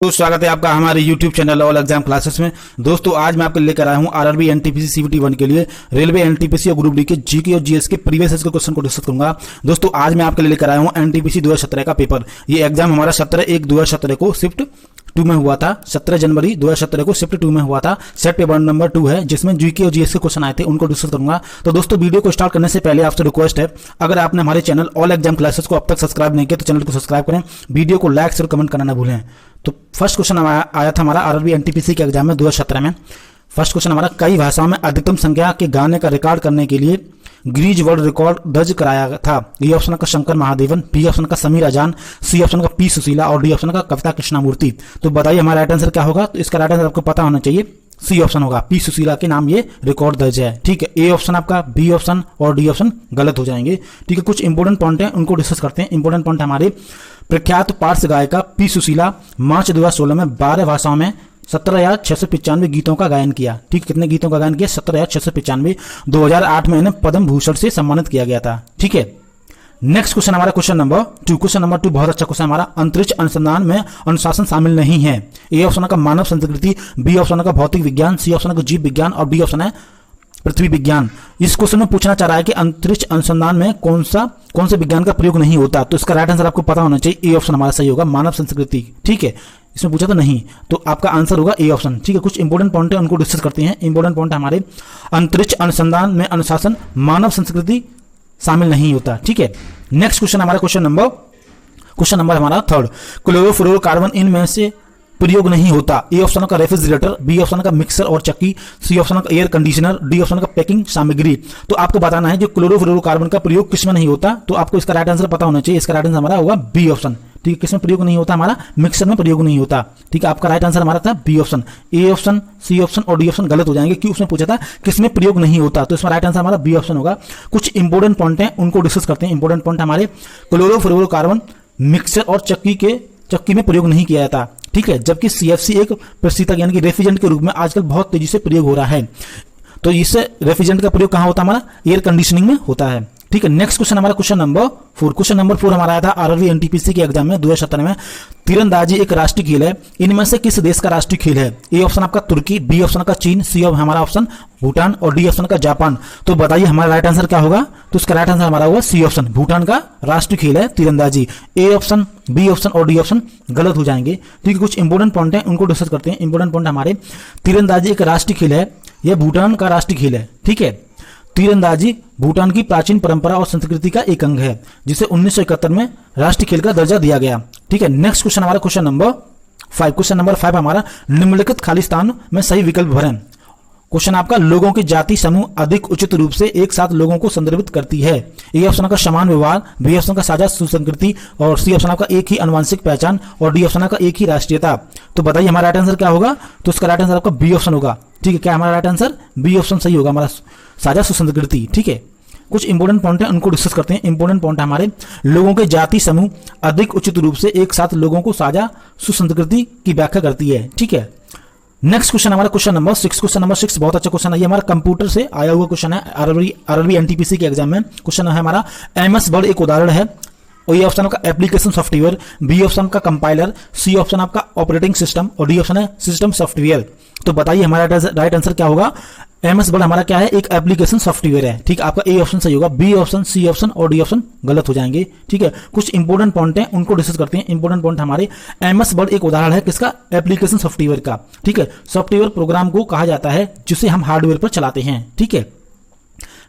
तो स्वागत है आपका हमारे YouTube channel all exam classes में। दोस्तों आज मैं आपको लेकर आया हूं आरआरबी एनटीपीसी सीवीटी 1 के लिए रेलवे एनटीपीसी और ग्रुप डी के जीके और जीएस के प्रीवियस के क्वेश्चन को डिस्कस करूंगा। दोस्तों आज मैं आपके लिए लेकर आया हूं एनटीपीसी 2017 का पेपर। ये एग्जाम हमारा 17/1/2017 को शिफ्ट 2 में हुआ था। 17 जनवरी 2017 को शिफ्ट 2 में हुआ था। सेट पेपर नंबर 2 है जिसमें जीके और जीएस के क्वेश्चन आए थे, उनको डिस्कस करूंगा। तो दोस्तों वीडियो को स्टार्ट करने से पहले आपसे रिक्वेस्ट है, अगर आपने हमारे चैनल ऑल एग्जाम क्लासेस को अब तक सब्सक्राइब नहीं किया तो चैनल को सब्सक्राइब करें, वीडियो को लाइक शेयर कमेंट करना ना भूलें। तो फर्स्ट क्वेश्चन आया था हमारा आरआरबी एनटीपीसी के एग्जाम में 2017 में। फर्स्ट क्वेश्चन हमारा, कई भाषाओं में अधिकतम संख्या के गाने का रिकॉर्ड करने के लिए गिनीज वर्ल्ड रिकॉर्ड दर्ज कराया था। ये ऑप्शन का शंकर महादेवन, बी ऑप्शन का समीर अजान, सी ऑप्शन का पी सुशीला और डी ऑप्शन का कविता कृष्णमूर्ति। तो बताइए हमारा राइट आंसर क्या होगा। तो इसका राइट आंसर आपको पता होना चाहिए, सी ऑप्शन होगा, पी सुशीला के नाम ये रिकॉर्ड दर्ज है। ठीक है, ए ऑप्शन आपका, बी ऑप्शन और डी ऑप्शन गलत हो जाएंगे। ठीक है, कुछ इंपोर्टेंट पॉइंट हैं उनको डिस्कस करते हैं। इंपोर्टेंट पॉइंट हमारे, प्रख्यात पार्श्व गायिका पी सुशीला मार्च 2016 में 12 भाषाओं में 17,695 गीतों का गायन किया। ठीक, कितने गीतों का गायन किया? 17,695। 2008 में इन्हें पद्म भूषण से सम्मानित किया गया था। ठीक है, नेक्स्ट क्वेश्चन हमारा क्वेश्चन नंबर 2। क्वेश्चन नंबर 2 बहुत अच्छा क्वेश्चन हमारा, अंतरिक्ष अनुसंधान में अनुशासन शामिल नहीं है। ए ऑप्शन का मानव संस्कृति, बी ऑप्शन का भौतिक विज्ञान, सी ऑप्शन का जीव विज्ञान और डी ऑप्शन है पृथ्वी विज्ञान। इस क्वेश्चन में पूछना चाह रहा है कि अंतरिक्ष अनुसंधान में कौन से विज्ञान का प्रयोग नहीं होता। तो इसका राइट आंसर आपको पता होना चाहिए, ए ऑप्शन हमारा सही होगा, मानव संस्कृति। ठीक है, इसमें पूछा तो नहीं, तो आपका आंसर होगा ए ऑप्शन। ठीक है, कुछ इंपोर्टेंट पॉइंट है उनको डिस्कस करते हैं। इंपोर्टेंट पॉइंट हमारे, अंतरिक्ष अनुसंधान में अनुशासन मानव संस्कृति शामिल नहीं होता। ठीक है, नेक्स्ट क्वेश्चन हमारा क्वेश्चन नंबर हमारा 3, क्लोरोफ्लोरोकार्बन इनमें से प्रयोग नहीं होता। ए ऑप्शन का रेफ्रिजरेटर, बी ऑप्शन का मिक्सर और चक्की, सी ऑप्शन का एयर कंडीशनर, डी ऑप्शन का पैकिंग सामग्री। तो आपको बताना है जो क्लोरोफ्लोरोकार्बन का प्रयोग किसमें नहीं होता। तो आपको इसका राइट आंसर पता होना चाहिए। इसका राइट आंसर हमारा होगा बी ऑप्शन। ठीक है, किसमें प्रयोग नहीं होता? हमारा मिक्सर में प्रयोग नहीं होता। ठीक है, आपका राइट आंसर हमारा था B option. A option, C option और डी ऑप्शन गलत हो जाएंगे क्योंकि उसमें पूछा था किसमें प्रयोग नहीं होता। तो इसमें राइट आंसर हमारा बी ऑप्शन होगा। कुछ इंपोर्टेंट पॉइंट हैं उनको डिस्कस करते हैं। इंपोर्टेंट पॉइंट हमारे, क्लोरोफ्लोरोकार्बन मिक्सर और चक्की में प्रयोग नहीं किया जाता। ठीक है, जबकि सीएफसी एक प्रशीतक यानी कि रेफ्रिजरेंट के रूप में आजकल बहुत तेजी से प्रयोग हो रहा है। तो इससे रेफ्रिजरेंट का प्रयोग कहां होता है? हमारा एयर कंडीशनिंग में होता है। ठीक है, नेक्स्ट क्वेश्चन हमारा क्वेश्चन नंबर 4। क्वेश्चन नंबर 4 हमारा आया था आरआरबी एनटीपीसी के एग्जाम में 2017 में। तीरंदाजी एक राष्ट्रीय खेल है, इनमें से किस देश का राष्ट्रीय खेल है? ए ऑप्शन आपका तुर्की, बी ऑप्शन का चीन, सी हमारा ऑप्शन भूटान और डी ऑप्शन का जापान। तो बताइए हमारा राइट आंसर क्या होगा। तो इसका राइट आंसर हमारा होगा सी ऑप्शन, भूटान का राष्ट्रीय खेल है तीरंदाजी। ए ऑप्शन, बी ऑप्शन और डी ऑप्शन गलत हो जाएंगे। ठीक है, कुछ इंपोर्टेंट पॉइंट है उनको डिस्कस करते हैं। इंपोर्टेंट पॉइंट हमारे, तीरंदाजी एक राष्ट्रीय खेल है, यह भूटान का राष्ट्रीय खेल है। ठीक है, तीरंदाजी भूटान की प्राचीन परंपरा और संस्कृति का एक अंग है जिसे 1971 में राष्ट्रीय खेल का दर्जा दिया गया। ठीक है, नेक्स्ट क्वेश्चन हमारा क्वेश्चन नंबर 5। क्वेश्चन नंबर 5 हमारा, निम्नलिखित खाली स्थान में सही विकल्प भरें। क्वेश्चन आपका, लोगों की जाति समूह अधिक उचित रूप से एक साथ लोगों को संदर्भित करती है। ए ऑप्शन का समान व्यवहार, बी ऑप्शन का साझा सुसंस्कृति और सी ऑप्शन का एक ही आनुवंशिक पहचान और डी ऑप्शन का एक ही राष्ट्रीयता। तो बताइए हमारा राइट आंसर क्या होगा। तो इसका राइट आंसर आपका बी ऑप्शन होगा। ठीक है, क्या हमारा राइट आंसर बी ऑप्शन सही होगा, हमारा साझा सुसंस्कृति। ठीक है, कुछ इंपोर्टेंट पॉइंट है उनको डिस्कस करते हैं। इंपोर्टेंट पॉइंट हमारे, लोगों के जाति समूह अधिक उचित रूप से एक साथ लोगों को साझा सुसंस्कृति की व्याख्या करती है। ठीक है, नेक्स्ट क्वेश्चन हमारा क्वेश्चन नंबर 6। क्वेश्चन नंबर 6 बहुत अच्छा क्वेश्चन है, ये हमारा कंप्यूटर से आया हुआ क्वेश्चन है आरआरबी एनटीपीसी के एग्जाम में। क्वेश्चन है हमारा, एमएस वर्ड एक उदाहरण है। और ये ऑप्शन का एप्लीकेशन सॉफ्टवेयर, बी ऑप्शन का कंपाइलर, सी ऑप्शन आपका ऑपरेटिंग सिस्टम और डी ऑप्शन है सिस्टम सॉफ्टवेयर। तो बताइए हमारा राइट आंसर क्या होगा। एमएस वर्ड हमारा क्या है? एक एप्लीकेशन सॉफ्टवेयर है। ठीक, आपका ए ऑप्शन सही होगा, बी ऑप्शन, सी ऑप्शन और डी ऑप्शन गलत हो जाएंगे। ठीक है, कुछ इंपोर्टेंट पॉइंट हैं उनको डिस्कस करते हैं। इंपोर्टेंट पॉइंट हमारे, एमएस वर्ड एक उदाहरण है किसका? एप्लीकेशन सॉफ्टवेयर का। ठीक है, सॉफ्टवेयर प्रोग्राम को कहा जाता है जिसे हम हार्डवेयर पर चलाते हैं। ठीक है,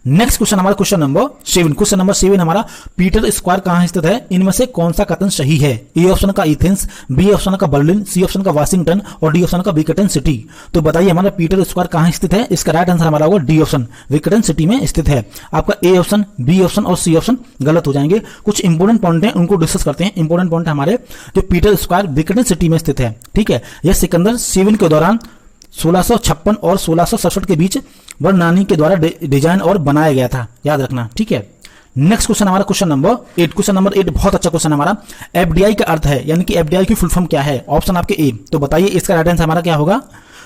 नेक्स्ट क्वेश्चन हमारा क्वेश्चन नंबर 7। क्वेश्चन नंबर 7 हमारा, पीटर स्क्वायर कहां स्थित है? इनमें से कौन सा कथन सही है? ए ऑप्शन का एथेंस, बी ऑप्शन का बर्लिन, सी ऑप्शन का वाशिंगटन और डी ऑप्शन का विकेटन सिटी। तो बताइए हमारा पीटर स्क्वायर कहां स्थित है। इसका राइट आंसर हमारा होगा डी ऑप्शन, विकेटन सिटी में स्थित है। आपका ए ऑप्शन, बी ऑप्शन और सी ऑप्शन गलत हो जाएंगे। कुछ इंपोर्टेंट पॉइंट हैं उनको डिस्कस करते हैं। इंपोर्टेंट पॉइंट हमारे, जो पीटर स्क्वायर विकेटन सिटी में स्थित है। ठीक है, यह सिकंदर 7 के दौरान 1656 और 1667 के बीच वर्नानी के द्वारा डिजाइन और बनाया गया था, याद रखना। ठीक है, नेक्स्ट क्वेश्चन हमारा क्वेश्चन नंबर 8। क्वेश्चन नंबर 8 बहुत अच्छा क्वेश्चन हमारा, एफडीआई का अर्थ है यानी कि एफडीआई की फुल फॉर्म क्या है? ऑप्शन आपके ए। तो बताइए इसका राइट आंसर हमारा क्या होगा।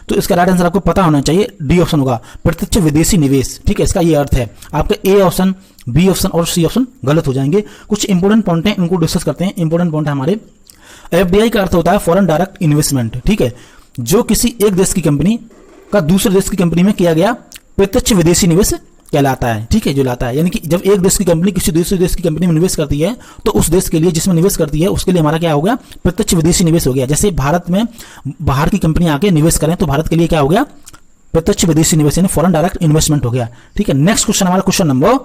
तो इसका राइट आंसर आपको पता होना चाहिए, डी ऑप्शन होगा, प्रत्यक्ष विदेशी निवेश। ठीक है, इसका ये अर्थ है। आपका ए ऑप्शन, बी ऑप्शन और सी ऑप्शन गलत हो जाएंगे। कुछ इंपोर्टेंट पॉइंट हैं उनको डिस्कस करते हैं। इंपोर्टेंट पॉइंट हमारे, एफडीआई का अर्थ होता है फॉरेन डायरेक्ट इन्वेस्टमेंट, ठीक है, जो किसी एक देश की कंपनी का दूसरे देश की कंपनी में किया गया प्रत्यक्ष विदेशी निवेश कहलाता है, ठीक है, जो लाता है। यानी कि जब एक देश की कंपनी किसी दूसरे देश की कंपनी में निवेश करती है तो उस देश के लिए जिसमें निवेश करती है उसके लिए हमारा क्या हो गया, प्रत्यक्ष विदेशी निवेश हो गया। जैसे भारत में बाहर की कंपनी आके निवेश करें तो भारत के लिए क्या हो गया, प्रत्यक्ष विदेशी निवेश यानी फॉरेन डायरेक्ट इन्वेस्टमेंट हो गया, ठीक है। नेक्स्ट क्वेश्चन हमारा क्वेश्चन नंबर 9।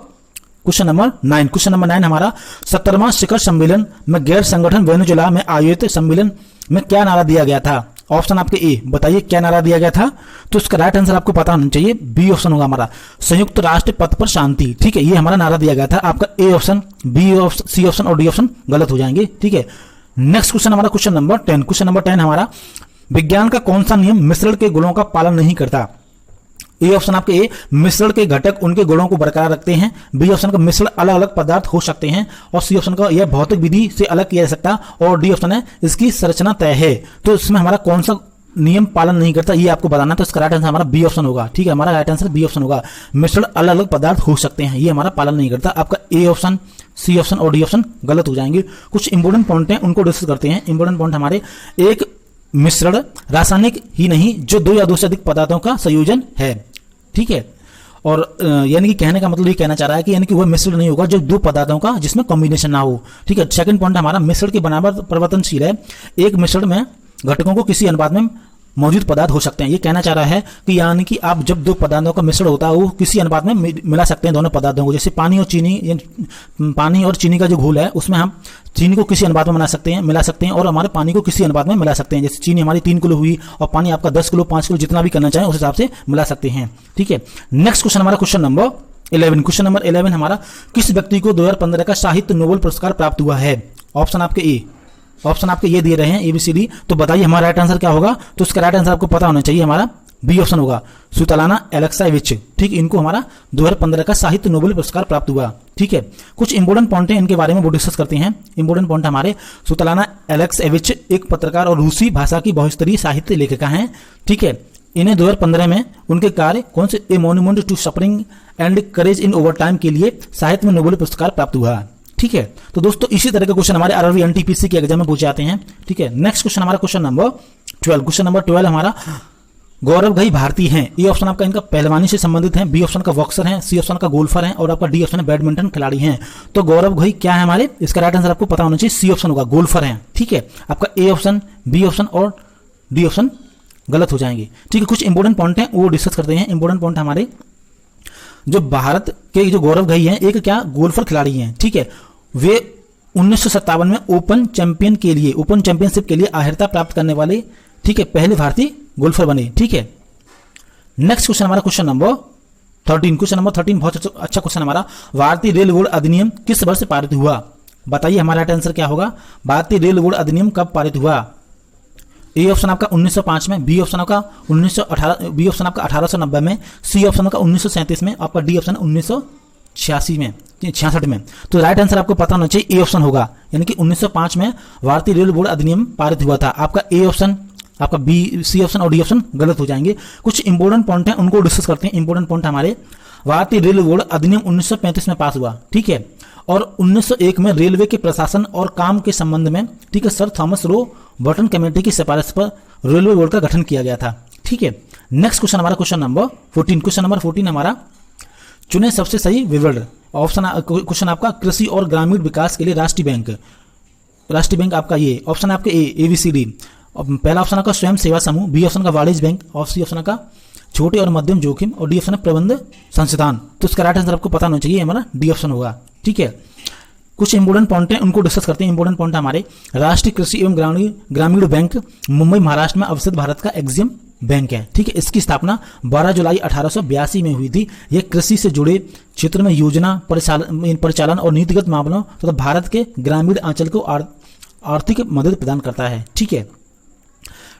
क्वेश्चन नंबर 9 हमारा 17वां शिखर सम्मेलन में गैर संगठन वेनेजुएला में आयोजित सम्मेलन में क्या नारा दिया गया था? ऑप्शन आपके ए, बताइए क्या नारा दिया गया था? तो इसका राइट आंसर आपको पता होना चाहिए, बी ऑप्शन होगा हमारा, संयुक्त राष्ट्र पथ पर शांति, ठीक है, ये हमारा नारा दिया गया था। आपका A option, B option, C option और डी ऑप्शन गलत हो जाएंगे, ठीक है। नेक्स्ट क्वेश्चन हमारा क्वेश्चन नंबर 10। क्वेश्चन नंबर 10 हमारा, विज्ञान का कौन सा नियम मिश्रण के गुणों का पालन नहीं करता? ए ऑप्शन आपके ए, मिश्रण के घटक उनके गुणों को बरकरार रखते हैं, बी ऑप्शन का मिश्रण अलग अलग पदार्थ हो सकते हैं, और सी ऑप्शन का यह भौतिक विधि से अलग किया जा सकता, और डी ऑप्शन है इसकी संरचना तय है। तो इसमें हमारा कौन सा नियम पालन नहीं करता ये आपको बताना, तो इसका राइट आंसर हमारा बी ऑप्शन होगा, ठीक है, हमारा राइट आंसर बी ऑप्शन होगा, मिश्रण अलग अलग पदार्थ हो सकते हैं, ये हमारा पालन नहीं करता। आपका ए ऑप्शन, सी ऑप्शन और डी ऑप्शन गलत हो जाएंगे। कुछ इंपोर्टेंट पॉइंट हैं उनको डिस्कस करते हैं। इंपोर्टेंट पॉइंट हमारे, एक मिश्रण रासायनिक ही नहीं जो दो या दो से अधिक पदार्थों का संयोजन है, ठीक है, और यानी कि कहने का मतलब ये कहना चाह रहा है कि यानी कि वह मिश्रण नहीं होगा जो दो पदार्थों का जिसमें कॉम्बिनेशन ना हो, ठीक है। सेकंड पॉइंट हमारा, मिश्रण के बराबर परिवर्तनशील है, एक मिश्रण में घटकों को किसी अनुपात में मौजूद पदार्थ हो सकते हैं। ये कहना चाह रहा है कि यानी कि आप जब दो पदार्थों का मिश्रण होता है वो किसी अनुपात में मिला सकते हैं दोनों पदार्थों को, जैसे पानी और चीनी, पानी और चीनी का जो घोल है उसमें हम चीनी को किसी अनुपात में मिला सकते हैं और हमारे पानी को किसी अनुपात में मिला सकते हैं। जैसे चीनी हमारी 3 किलो हुई और पानी आपका 10 किलो 5 किलो जितना भी करना चाहें उस हिसाब से मिला सकते हैं, ठीक है। नेक्स्ट क्वेश्चन हमारा क्वेश्चन नंबर 11। क्वेश्चन नंबर 11 हमारा, किस व्यक्ति को 2015 का साहित्य नोबेल पुरस्कार प्राप्त हुआ है? ऑप्शन आपके ए, ऑप्शन आपके ये दिए रहे हैं ABCD, तो बताइए हमारा राइट आंसर क्या होगा? तो इसका राइट आंसर आपको पता होना चाहिए, हमारा बी ऑप्शन होगा, सुतालाना एलेक्साइविच, ठीक, इनको हमारा 2015 का साहित्य नोबेल पुरस्कार प्राप्त हुआ, ठीक है। कुछ इंपोर्टेंट पॉइंट हैं इनके बारे में वो डिस्कस करते हैं। इंपोर्टेंट पॉइंट हमारे, सुतालाना एलेक्साइविच एक पत्रकार और रूसी भाषा की बहुस्तरीय साहित्य लेखिका हैं, ठीक है। इन्हें 2015 में उनके कार्य कौन से, a monument to suffering and courage in over time के लिए साहित्य में नोबेल पुरस्कार प्राप्त हुआ, ठीक है। तो दोस्तों इसी तरह के क्वेश्चन हमारे आरआरबी एनटीपीसी के एग्जाम में पूछे जाते हैं, ठीक है। नेक्स्ट क्वेश्चन हमारा क्वेश्चन नंबर 12। क्वेश्चन नंबर 12 हमारा, गौरव घई भारतीय हैं, ए ऑप्शन आपका इनका पहलवानी से संबंधित है, बी ऑप्शन का बॉक्सर है, सी ऑप्शन का गोल्फर है और आपका डी ऑप्शन है बैडमिंटन खिलाड़ी हैं। तो गौरव घई क्या है हमारे, इसका राइट आंसर आपको पता होना चाहिए, सी ऑप्शन होगा, गोल्फर है, ठीक है। आपका ए ऑप्शन, बी ऑप्शन और डी ऑप्शन गलत हो जाएंगे, ठीक है। कुछ इंपोर्टेंट पॉइंट हैं वो डिस्कस करते हैं। इंपोर्टेंट पॉइंट हमारे, जो भारत के जो गौरव घई हैं एक क्या गोल्फर खिलाड़ी हैं, ठीक है। वे 1957 में ओपन चैंपियनशिप के लिए अर्हता प्राप्त करने वाले, ठीक है, पहले भारतीय गोल्फर बने, ठीक है। नेक्स्ट क्वेश्चन हमारा क्वेश्चन नंबर 13। क्वेश्चन नंबर 13 बहुत अच्छा क्वेश्चन हमारा, भारतीय रेल बोर्ड अधिनियम किस वर्ष पारित हुआ? बताइए हमारा राइट आंसर क्या होगा, भारतीय रेल बोर्ड अधिनियम कब पारित हुआ? ए ऑप्शन आपका 1905 में, बी ऑप्शन आपका 1918, बी ऑप्शन आपका 1890 में, सी ऑप्शन का 1937 में, आपका डी ऑप्शन 1966 में। तो राइट आंसर आपको पता होना चाहिए, ए ऑप्शन होगा, यानी कि 1905 में भारतीय रेल बोर्ड अधिनियम पारित हुआ था। आपका ए ऑप्शन, आपका बी, सी ऑप्शन और डी ऑप्शन गलत हो जाएंगे। कुछ इंपोर्टेंट पॉइंट हैं उनको डिस्कस करते हैं। इंपोर्टेंट पॉइंट हमारे, भारतीय रेल बोर्ड अधिनियम 1935 में पास हुआ, ठीक है, और 1901 में रेलवे के प्रशासन और काम के संबंध में, ठीक है, sir Thomas Roe Burton committee की सिफारिश पर रेलवे बोर्ड का गठन किया गया था, ठीक है। नेक्स्ट क्वेश्चन हमारा क्वेश्चन नंबर 14। क्वेश्चन नंबर 14 हमारा, चुने सबसे सही विवरण। ऑप्शन क्वेश्चन आपका, कृषि और ग्रामीण विकास के लिए राष्ट्रीय बैंक आपका ये ऑप्शन आपके ए ABCD। पहला ऑप्शन आपका स्वयं सेवा समूह, बी ऑप्शन का वाणिज्य बैंक और सी ऑप्शन का छोटे और मध्यम जोखिम और डी ऑप्शन है प्रबंध संस्थान। तो इसका राइट आंसर आपको पता होना चाहिए, हमारा डी ऑप्शन होगा, ठीक है। कुछ इंपोर्टेंट पॉइंट हैं उनको डिस्कस करते हैं। इंपोर्टेंट पॉइंट हमारे, राष्ट्रीय कृषि एवं ग्रामीण बैंक मुंबई महाराष्ट्र में अवस्थित भारत का एग्जिम बैंक है, ठीक है। इसकी स्थापना 12 जुलाई 1882 में हुई थी। यह कृषि से जुड़े क्षेत्र में योजना परिचालन और नीतिगत मामलों तथा भारत के ग्रामीण अंचल को आर्थिक मदद प्रदान करता है, ठीक है।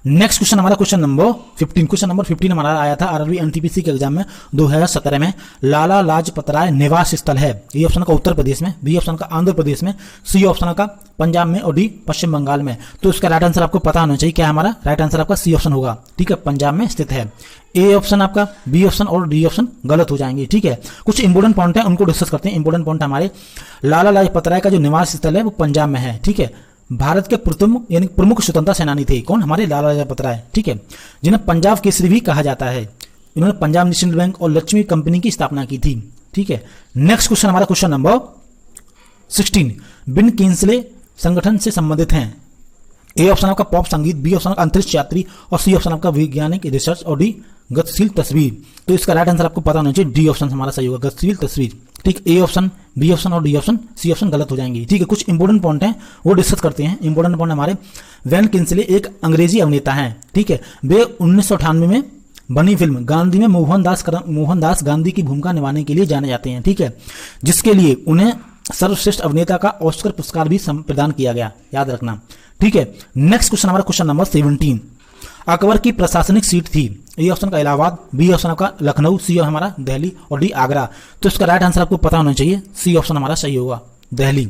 नेक्स्ट क्वेश्चन हमारा क्वेश्चन नंबर 15। क्वेश्चन नंबर 15 हमारा आया था आरआरबी एनटीपीसी के एग्जाम में 2017 में। लाला लाजपत राय निवास स्थल है, ए ऑप्शन का उत्तर प्रदेश में, बी ऑप्शन का आंध्र प्रदेश में, सी ऑप्शन का पंजाब में और डी पश्चिम बंगाल में। तो इसका राइट आंसर आपको पता होना चाहिए, क्या हमारा राइट आंसर आपका सी ऑप्शन होगा, ठीक है, पंजाब में स्थित है। ए ऑप्शन आपका, बी ऑप्शन और डी ऑप्शन गलत हो जाएंगे, ठीक है। कुछ इंपोर्टेंट पॉइंट है उनको डिस्कस करते हैं। इंपोर्टेंट पॉइंट हमारे, लाला लाजपत राय का जो निवास स्थल है वो पंजाब में है, ठीक है। भारत के प्रमुख स्वतंत्रता सेनानी थे। कौन? हमारे लाला लाजपत राय। ठीक है, जिन्हें पंजाब केसरी भी कहा जाता है। इन्होंने पंजाब नेशनल बैंक और लक्ष्मी कंपनी की स्थापना की थी। ठीक है, नेक्स्ट क्वेश्चन हमारा क्वेश्चन नंबर 16 बिन किंसले संगठन से संबंधित हैं। ए ऑप्शन आपका पॉप संगीत, बी ऑप्शन अंतरिक्ष यात्री और सी ऑप्शन आपका वैज्ञानिक रिसर्च और डी गतिशील तस्वीर। तो इसका राइट आंसर आपको पता होना चाहिए, डी ऑप्शन हमारा सही होगा, गतिशील तस्वीर। ठीक, ए ऑप्शन, बी ऑप्शन और डी ऑप्शन, सी ऑप्शन गलत हो जाएंगे। ठीक है, कुछ इंपोर्टेंट पॉइंट हैं वो डिस्कस करते हैं। इंपोर्टेंट पॉइंट हमारे, वैन किंसले एक अंग्रेजी अभिनेता हैं। ठीक है, वे 1998 में बनी फिल्म गांधी में मोहनदास गांधी की भूमिका निभाने के लिए जाने जाते हैं। ठीक है, जिसके लिए उन्हें सर्वश्रेष्ठ अभिनेता का ऑस्कर पुरस्कार भी प्रदान किया गया, याद रखना। ठीक है, नेक्स्ट क्वेश्चन हमारा क्वेश्चन नंबर 17 अकबर की प्रशासनिक सीट थी। ए ऑप्शन का इलाहाबाद, बी ऑप्शन का लखनऊ, सी हमारा दिल्ली और डी आगरा। तो इसका राइट आंसर आपको पता होना चाहिए, सी ऑप्शन हमारा सही होगा, दिल्ली।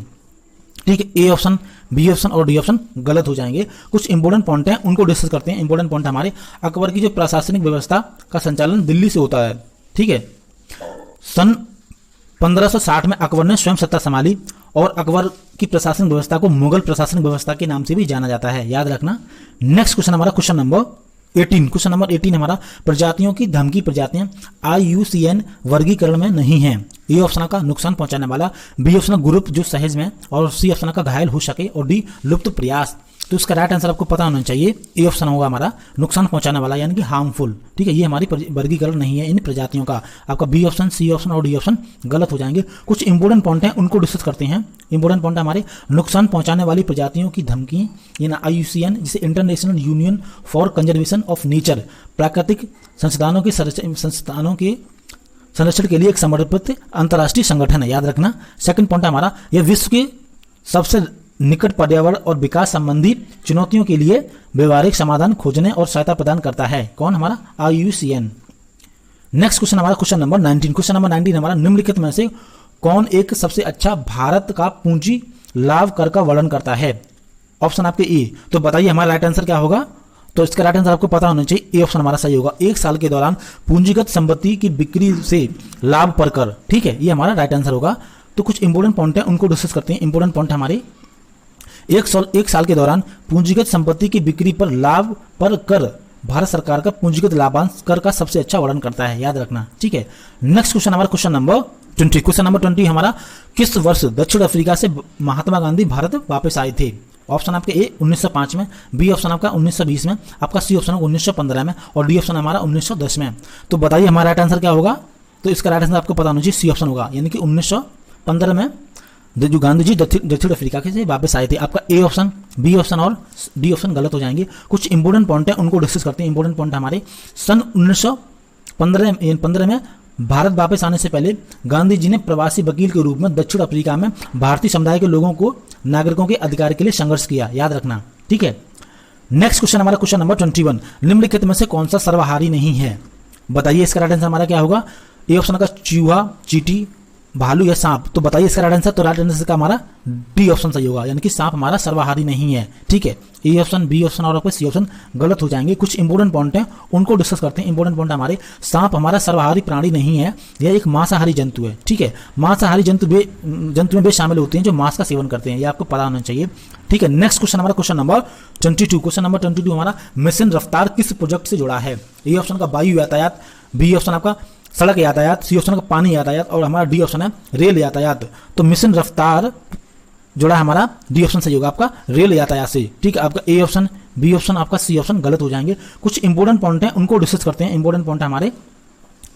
ठीक है, ए ऑप्शन, बी ऑप्शन और डी ऑप्शन गलत हो जाएंगे। कुछ इंपोर्टेंट पॉइंट हैं उनको डिस्कस करते हैं। इंपोर्टेंट पॉइंट हमारे, अकबर की जो प्रशासनिक व्यवस्था का संचालन दिल्ली से होता है। ठीक है, सन 1560 में अकबर ने स्वयं सत्ता संभाली और अकबर की प्रशासनिक व्यवस्था को मुगल प्रशासनिक व्यवस्था के नाम से भी जाना जाता है, याद रखना। नेक्स्ट क्वेश्चन हमारा क्वेश्चन नंबर 18। क्वेश्चन नंबर 18 हमारा, प्रजातियों की धमकी प्रजातियां IUCN वर्गीकरण में नहीं है। ए ऑप्शन का नुकसान पहुंचाने वाला, बी ऑप्शन ग्रुप जो सहज में, और सी ऑप्शन का घायल हो सके और डी लुप्त प्रयास। तो इसका राइट आंसर आपको पता होना चाहिए, ए ऑप्शन होगा हमारा नुकसान पहुंचाने वाला यानी कि हार्मफुल। ठीक है, ये हमारी वर्गीकरण नहीं है इन प्रजातियों का। आपका बी ऑप्शन, सी ऑप्शन और डी ऑप्शन गलत हो जाएंगे। कुछ इंपोर्टेंट पॉइंट हैं उनको डिस्कस करते हैं। इंपोर्टेंट पॉइंट हमारे, नुकसान पहुंचाने वाली प्रजातियों की धमकी यानी IUCN, जिसे international union for conservation of nature, प्राकृतिक संसाधनों के संरक्षण के लिए एक समर्पित अंतर्राष्ट्रीय संगठन है, याद रखना। सेकंड पॉइंट हमारा, यह विश्व के सबसे निकट पर्यावरण और विकास संबंधी चुनौतियों के लिए व्यवहारिक समाधान खोजने और सहायता प्रदान करता है। कौन? हमारा IUCN। नेक्स्ट क्वेश्चन हमारा क्वेश्चन नंबर 19। क्वेश्चन नंबर 19 हमारा, निम्नलिखित में से कौन एक सबसे अच्छा भारत का पूंजी लाभ कर का वर्णन करता है? ऑप्शन आपके ए। तो बताइए हमारा राइट आंसर क्या होगा? तो इसका राइट आंसर आपको पता होना चाहिए, ए ऑप्शन हमारा सही होगा, 1 साल के दौरान पूंजीगत संपत्ति की बिक्री से लाभ पर कर। ठीक है, ये हमारा राइट आंसर होगा। तो कुछ इंपोर्टेंट पॉइंट है उनको डिस्कस करते हैं। इंपोर्टेंट पॉइंट हमारे, एक साल के दौरान पूंजीगत संपत्ति की बिक्री पर लाभ पर कर भारत सरकार का पूंजीगत लाभांश कर का सबसे अच्छा वर्णन करता है, याद रखना। ठीक है, नेक्स्ट क्वेश्चन हमारा क्वेश्चन नंबर 20। क्वेश्चन नंबर 20 हमारा, किस वर्ष दक्षिण अफ्रीका से महात्मा गांधी भारत वापस आए थे? ऑप्शन आपके ए 1905 में, बी ऑप्शन आपका 1920 में, आपका सी ऑप्शन 1915 में और डी ऑप्शन हमारा 1910 में। तो बताइए हमारा राइट आंसर क्या होगा? तो इसका राइट आंसर आपको पता होना चाहिए, सी ऑप्शन होगा, यानी कि 1915 में जो गांधी जी दक्षिण अफ्रीका से वापस आए थे। आपका ए ऑप्शन, बी ऑप्शन और डी ऑप्शन गलत हो जाएंगे। कुछ इंपोर्टेंट पॉइंट है उनको डिस्कस करते हैं। इंपोर्टेंट पॉइंट हमारे, सन 1915 में भारत वापस आने से पहले गांधी जी ने प्रवासी वकील के रूप में दक्षिण अफ्रीका में भारतीय समुदाय के लोगों को नागरिकों के अधिकार के लिए संघर्ष किया, याद रखना। ठीक है, नेक्स्ट क्वेश्चन हमारा क्वेश्चन नंबर 21। निम्नलिखित में से कौन सा सर्वहारी नहीं है? बताइए इसका राइट आंसर हमारा क्या होगा? ए ऑप्शन का चूहा, चींटी, भालू या सांप। तो बताइए इसका राइट आंसर। तो राइट आंसर का हमारा डी ऑप्शन सही होगा, यानी कि सांप हमारा सर्वहारी नहीं है। ठीक है, ए ऑप्शन, बी ऑप्शन और आपका सी ऑप्शन गलत हो जाएंगे। कुछ इंपोर्टेंट पॉइंट हैं उनको डिस्कस करते हैं। इंपोर्टेंट पॉइंट हमारे, सांप हमारा सर्वहारी प्राणी नहीं है, यह एक मांसाहारी जंतु है। ठीक है, मांसाहारी जंतु में वे शामिल होते हैं जो मांस का सेवन करते हैं, ये आपको पता होना चाहिए। ठीक है, नेक्स्ट क्वेश्चन हमारा क्वेश्चन नंबर 22। क्वेश्चन नंबर 22 हमारा, मिशन रफ्तार किस प्रोजेक्ट से जुड़ा है? ए ऑप्शन का वायु यातायात, बी ऑप्शन आपका सड़क यातायात, सी ऑप्शन का पानी यातायात और हमारा डी ऑप्शन है रेल यातायात। तो मिशन रफ्तार जुड़ा हमारा डी ऑप्शन सही होगा, आपका रेल यातायात से। ठीक है, आपका ए ऑप्शन, बी ऑप्शन, आपका सी ऑप्शन गलत हो जाएंगे। कुछ इंपोर्टेंट पॉइंट हैं उनको डिस्कस करते हैं। इंपोर्टेंट पॉइंट हमारे,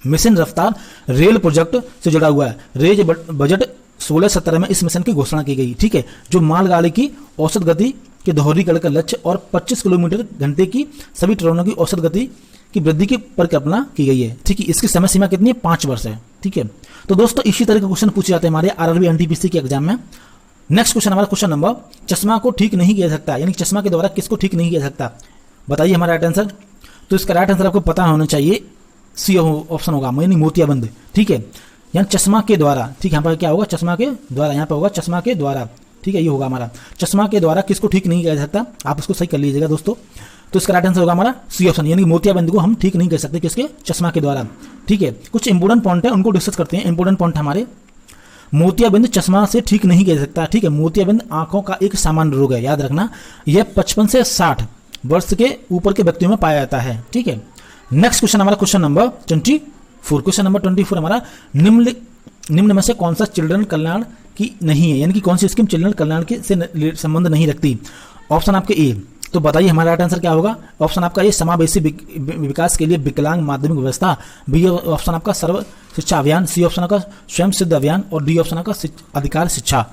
मिशन रफ्तार रेल प्रोजेक्ट से जुड़ा हुआ है। रेल बजट 16-17 में इस मिशन की घोषणा की गई। ठीक है, जो मालगाड़ी की औसत गति के दोहरीकरण का लक्ष्य और 25 किलोमीटर घंटे की सभी ट्रेनों की औसत गति की वृद्धि की परिकल्पना की गई है। ठीक है, इसकी समय सीमा कितनी है? 5 वर्ष है। ठीक है, तो दोस्तों इसी तरह के क्वेश्चन पूछे जाते हैं हमारे RRB NTPC के एग्जाम में। नेक्स्ट क्वेश्चन हमारा क्वेश्चन नंबर, चश्मा को ठीक नहीं किया सकता, यानी चश्मा के द्वारा किसको ठीक नहीं किया सकता? बताइए हमारा राइट आंसर। तो इसका राइट आंसर आपको पता होना चाहिए, सी ऑप्शन होगा, यानी मोतियाबंद। ठीक है, यानी चश्मा के द्वारा। ठीक है, यहाँ पर क्या होगा? चश्मा के द्वारा, यहाँ पर होगा चश्मा के द्वारा। ठीक है, ये होगा हमारा, चश्मा के द्वारा किसको ठीक नहीं किया जा सकता? आप इसको सही कर लीजिएगा दोस्तों। तो इसका राइट आंसर होगा हमारा सी ऑप्शन, यानी मोतियाबंद को हम ठीक नहीं कर सकते, किसके? चश्मा के द्वारा। ठीक है, कुछ इंपोर्टेंट पॉइंट है उनको डिस्कस करते हैं। इंपोर्टेंट पॉइंट हमारे, मोतियाबिंद चश्मा से ठीक नहीं किया जा सकता, ठीक है। मोतियाबिंद आंखों का एक सामान्य रोग है, याद रखना। यह 55 से 60 वर्ष के ऊपर के व्यक्तियों में पाया जाता है, ठीक है। नेक्स्ट क्वेश्चन हमारा क्वेश्चन नंबर 24। क्वेश्चन नंबर 24 हमारा, निम्न में से कौन सा चिल्ड्रन कल्याण की नहीं है, यानी कि कौन सी स्कीम चिल्ड्रन कल्याण के से संबंध नहीं रखती। ऑप्शन आपके ए, तो बताइए हमारा राइट आंसर क्या होगा। ऑप्शन आपका ए, समावेशी विकास के लिए विकलांग माध्यमिक व्यवस्था। बी ऑप्शन आपका सर्व शिक्षा अभियान। सी ऑप्शन आपका स्वयं सिद्ध अभियान। और डी ऑप्शन आपका अधिकार शिक्षा।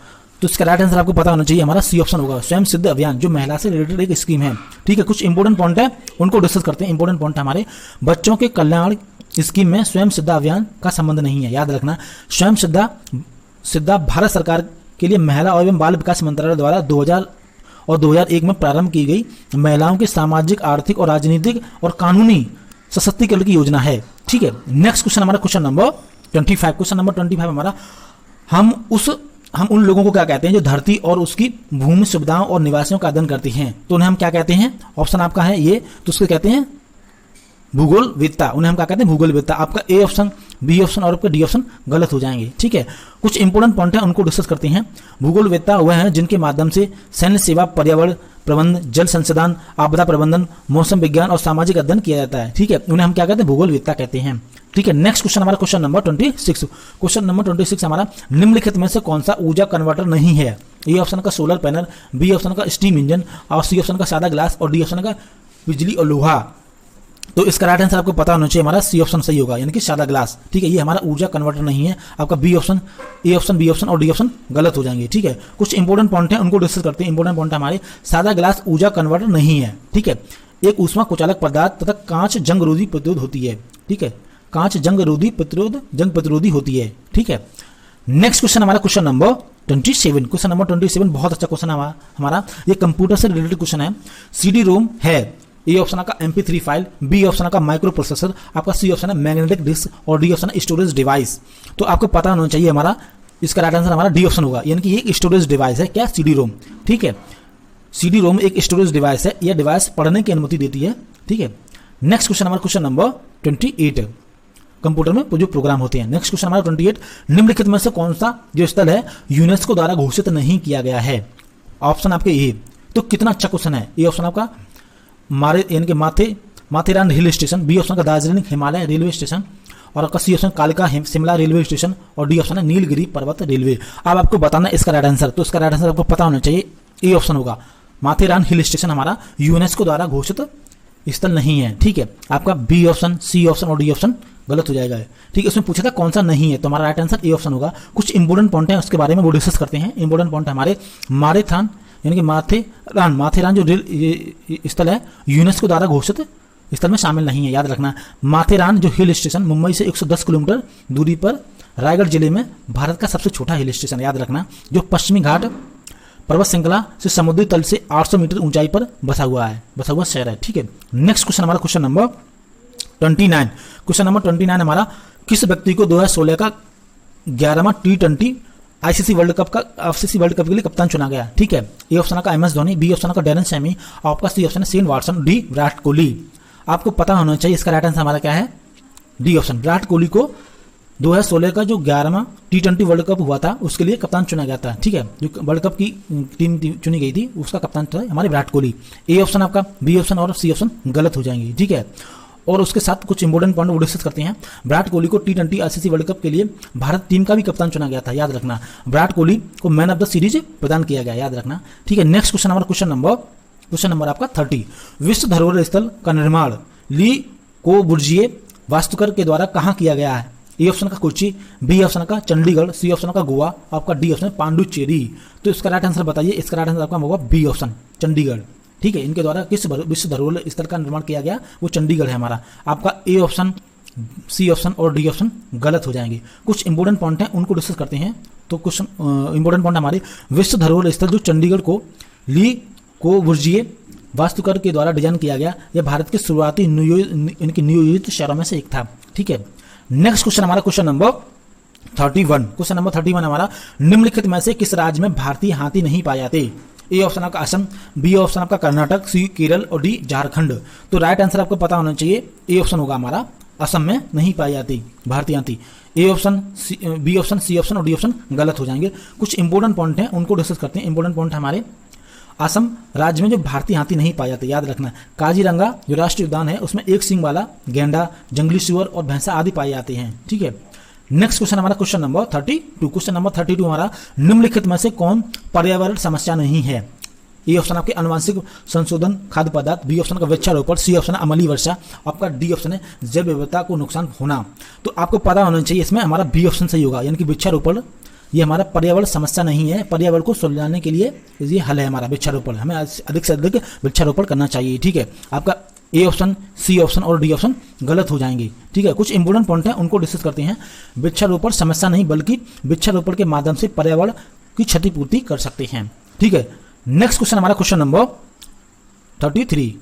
तो इसका राइट आंसर आपको पता होना चाहिए, हमारा सी ऑप्शन होगा, स्वयं सिद्ध अभियान, जो महिला से रिलेटेड एक स्कीम है, ठीक है। कुछ इंपोर्टेंट पॉइंट है उनको डिस्कस करते हैं। इंपोर्टेंट पॉइंट हमारे, बच्चों के कल्याण स्कीम में स्वयं सिद्धा अभियान का संबंध नहीं है, याद रखना। स्वयं सिद्धा भारत सरकार के लिए महिला एवं बाल विकास मंत्रालय द्वारा 2000 और 2001 में प्रारंभ की गई महिलाओं के सामाजिक, आर्थिक और राजनीतिक और कानूनी सशक्तिकरण की योजना है, ठीक है। नेक्स्ट क्वेश्चन हमारा क्वेश्चन नंबर 25। क्वेश्चन नंबर 25 हमारा, हम उन लोगों को क्या कहते हैं जो धरती और उसकी भूमि सुविधाओं और निवासियों का अध्ययन करते हैं, तो उन्हें हम क्या कहते हैं। ऑप्शन आपका है ये, तो उसको कहते हैं भूगोलवेत्ता, उन्हें हम क्या कहते हैं, भूगोलवेत्ता। आपका ए ऑप्शन, बी ऑप्शन और आपका डी ऑप्शन गलत हो जाएंगे, ठीक है। कुछ इंपोर्टेंट पॉइंट है उनको डिस्कस करते हैं। भूगोलवेत्ता वह हैं जिनके माध्यम से सैन्य सेवा, पर्यावरण प्रबंधन, जल संसाधन, आपदा प्रबंधन, मौसम विज्ञान और सामाजिक अध्ययन किया जाता है, ठीक है। उन्हें हम क्या कहते हैं, भूगोलवेत्ता कहते हैं, ठीक है। नेक्स्ट क्वेश्चन हमारा क्वेश्चन नंबर 26। क्वेश्चन नंबर 26 हमारा, निम्नलिखित में से कौन सा ऊर्जा कन्वर्टर नहीं है। ए ऑप्शन का सोलर पैनल, बी ऑप्शन का स्टीम इंजन, और सी ऑप्शन का सादा ग्लास, और डी ऑप्शन का बिजली और लोहा। तो इसका राइट आंसर आपको पता होना चाहिए, हमारा सी ऑप्शन सही होगा, यानी कि सादा ग्लास, ठीक है। ये हमारा ऊर्जा कन्वर्टर नहीं है। आपका B option, A option, B option और डी ऑप्शन गलत हो जाएंगे, ठीक है। कुछ इंपोर्टेंट पॉइंट है उनको डिस्कस करते हैं। इंपोर्टेंट पॉइंट हमारे, सादा ग्लास ऊर्जा कन्वर्टर नहीं है, ठीक है। एक ऊष्मा कुचालक पदार्थ तथा कांच जंग रोधी प्रतिरोध होती है, ठीक है। कांच जंग प्रतिरोधी होती है, ठीक है। नेक्स्ट क्वेश्चन हमारा क्वेश्चन नंबर 27। क्वेश्चन नंबर 27 बहुत अच्छा क्वेश्चन है हमारा, ये कंप्यूटर से रिलेटेड क्वेश्चन है। सीडी रोम है, ए ऑप्शन का MP3 फाइल, बी ऑप्शन का माइक्रो प्रोसेसर, आपका सी ऑप्शन है मैग्नेटिक डिस्क, और डी ऑप्शन स्टोरेज डिवाइस। तो आपको पता होना चाहिए हमारा, इसका राइट आंसर हमारा डी ऑप्शन होगा, यानी कि ये एक स्टोरेज डिवाइस है, क्या, सीडी रोम, ठीक है। सीडी रोम एक स्टोरेज डिवाइस है, यह डिवाइस पढ़ने की अनुमति देती है, ठीक है। नेक्स्ट क्वेश्चन हमारा क्वेश्चन नंबर 28, कंप्यूटर में जो प्रोग्राम होते हैं। नेक्स्ट क्वेश्चन हमारा 28, निम्नलिखित में से कौन सा जो स्थल है यूनेस्को द्वारा घोषित नहीं किया गया है। ऑप्शन आपके ए, तो कितना अच्छा क्वेश्चन है। ए ऑप्शन आपका यानी कि Matheran hill station, B option का दार्जिलिंग हिमालय रेलवे स्टेशन, और आपका सी ऑप्शन कालका शिमला रेलवे स्टेशन, और डी ऑप्शन है नीलगिरी पर्वत रेलवे। अब आपको बताना इसका राइट आंसर, तो इसका राइट आंसर आपको पता होना चाहिए, ए ऑप्शन होगा, माथेरान हिल स्टेशन हमारा यूनेस्को द्वारा घोषित स्थल नहीं है, ठीक है। आपका बी ऑप्शन, सी ऑप्शन और डी ऑप्शन गलत हो जाएगा, ठीक है। उसमें पूछा था कौन सा नहीं है, तो हमारा राइट आंसर ए ऑप्शन होगा। कुछ इंपोर्टेंट पॉइंट है उसके बारे में वो डिस्कस करते हैं। इंपोर्टेंट पॉइंट हमारे, मारेथान यानी कि माथेरान जो स्थल है यूनेस्को द्वारा घोषित स्थल में शामिल नहीं है, याद रखना। माथेरान जो हिल स्टेशन मुंबई से 110 किलोमीटर दूरी पर रायगढ़ जिले में भारत का सबसे छोटा हिल स्टेशन, याद रखना, जो पश्चिमी घाट पर्वत श्रृंखला से समुद्री तल से 800 मीटर ऊंचाई पर बसा हुआ शहर है, ठीक है। नेक्स्ट क्वेश्चन हमारा क्वेश्चन नंबर 29। क्वेश्चन नंबर 29 हमारा, किस व्यक्ति को 2016 का 11वां T20 आईसीसी वर्ल्ड कप के लिए कप्तान चुना गया, ठीक है। ए ऑप्शन का MS धोनी, बी ऑप्शन का डैरेन सैमी, और आपका सी ऑप्शन है Shane Watson, D Virat Kohli. आपको पता होना चाहिए इसका राइट आंसर हमारा क्या है, डी ऑप्शन। विराट कोहली को 2016 का जो 11वां T20 वर्ल्ड कप हुआ था उसके लिए कप्तान चुना गया था, ठीक है। जो वर्ल्ड कप की टीम चुनी गई थी उसका कप्तान था हमारे विराट कोहली। ए ऑप्शन आपका, बी ऑप्शन और सी ऑप्शन गलत हो जाएंगे, ठीक है। और उसके साथ कुछ इंपोर्टेंट पॉइंट वो डिस्कस करते हैं। विराट कोहली को T20 आईसीसी वर्ल्ड कप के लिए भारत टीम का भी कप्तान चुना गया था, याद रखना। विराट कोहली को मैन ऑफ द सीरीज प्रदान किया गया, याद रखना, ठीक है। नेक्स्ट क्वेश्चन हमारा क्वेश्चन नंबर आपका 30। विश्व धरोहर स्थल का निर्माण ली कोबुर्जिए वास्तुकार के द्वारा कहाँ किया गया है। ए ऑप्शन का कोची, बी ऑप्शन का चंडीगढ़, सी ऑप्शन का गोवा, आपका डी ऑप्शन पांडुचेरी। तो इसका राइट आंसर बताइए, इसका राइट आंसर आपका होगा बी ऑप्शन, चंडीगढ़, ठीक है। इनके द्वारा किस विश्व धरोहर स्थल का निर्माण किया गया, वो चंडीगढ़ है हमारा। आपका ए ऑप्शन, सी ऑप्शन और डी ऑप्शन गलत हो जाएंगे। कुछ इंपोर्टेंट पॉइंट हैं उनको डिस्कस करते हैं। तो कुछ इंपोर्टेंट पॉइंट हमारे, विश्व धरोहर स्थल जो चंडीगढ़ को ली कोबुर्जिए वास्तुकार के द्वारा डिजाइन किया गया, यह भारत के शुरुआती नियोजित शहरों में से एक था, ठीक है। नेक्स्ट क्वेश्चन हमारा क्वेश्चन नंबर 31। क्वेश्चन नंबर 31 हमारा, निम्नलिखित में से किस राज्य में भारतीय हाथी नहीं पाए जाते। ए ऑप्शन आपका असम, बी ऑप्शन आपका कर्नाटक, सी केरल और डी झारखंड। तो राइट आंसर आपको पता होना चाहिए, ए ऑप्शन होगा हमारा असम में नहीं पाई जाती, भारतीय हाथी। A option, B option, C option और डी ऑप्शन गलत हो जाएंगे। कुछ इंपॉर्टेंट पॉइंट हैं उनको डिस्कस करते हैं। इंपॉर्टेंट पॉइंट हमारे, असम राज्य में जो भारतीय हाथी नहीं पाए जाते, याद रखना। काजीरंगा जो राष्ट्रीय उद्यान है उसमें एक सींग वाला गैंडा, जंगली सुअर और भैंसा आदि पाए जाते हैं, ठीक है। नेक्स्ट क्वेश्चन हमारा क्वेश्चन नंबर 32। क्वेश्चन नंबर 32 हमारा, निम्नलिखित में से कौन पर्यावरण समस्या नहीं है? ए ऑप्शन आपके अनुवांशिक संशोधन खाद्य पदार्थ, बी ऑप्शन का वृक्षारोपण, सी ऑप्शन अमली वर्षा, आपका डी ऑप्शन है जैव विविधता को नुकसान होना। तो आपको पता होना चाहिए इसमें हमारा बी ऑप्शन सही होगा, यानी कि वृक्षारोपण ये हमारा पर्यावरण समस्या नहीं है। पर्यावरण को सुलझाने के लिए ये हल है हमारा वृक्षारोपण, हमें अधिक से अधिक वृक्षारोपण करना चाहिए, ठीक है। आपका ए ऑप्शन, सी ऑप्शन और डी ऑप्शन गलत हो जाएंगे, ठीक है। कुछ इंपोर्टेंट पॉइंट हैं उनको डिस्कस करते हैं। वृक्षारोपण समस्या नहीं बल्कि वृक्षारोपण के माध्यम से पर्यावरण की क्षतिपूर्ति कर सकते हैं, ठीक है। नेक्स्ट क्वेश्चन हमारा क्वेश्चन नंबर 33।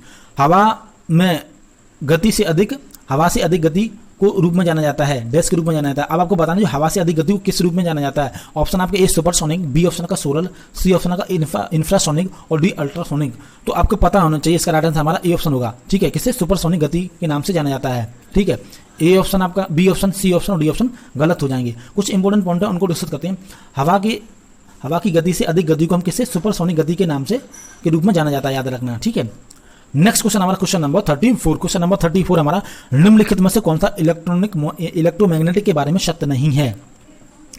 हवा से अधिक गति को रूप में जाना जाता है, डैश के रूप में जाना जाता है। अब आपको बताना जो हवा से अधिक गति को किस रूप में जाना जाता है। ऑप्शन आपके ए सुपरसोनिक, बी ऑप्शन का सोरल, सी ऑप्शन का इंफ्रासोनिक और डी अल्ट्रासोनिक। तो आपको पता होना चाहिए इसका राइट आंसर हमारा ए ऑप्शन होगा, ठीक है। किससे? सुपरसोनिक गति के नाम से जाना जाता है, ठीक है। ए ऑप्शन आपका, बी ऑप्शन, सी ऑप्शन और डी ऑप्शन गलत हो जाएंगे। कुछ इंपॉर्टेंट पॉइंट है उनको डिस्कस करते हैं। हवा की गति से अधिक गति को हम किससे? सुपरसोनिक गति के नाम से के रूप में जाना जाता है, याद रखना, ठीक है। नेक्स्ट क्वेश्चन हमारा क्वेश्चन नंबर 34। क्वेश्चन नंबर 34 हमारा, निम्नलिखित में से कौन सा इलेक्ट्रोमैग्नेटिक के बारे में सत्य नहीं है?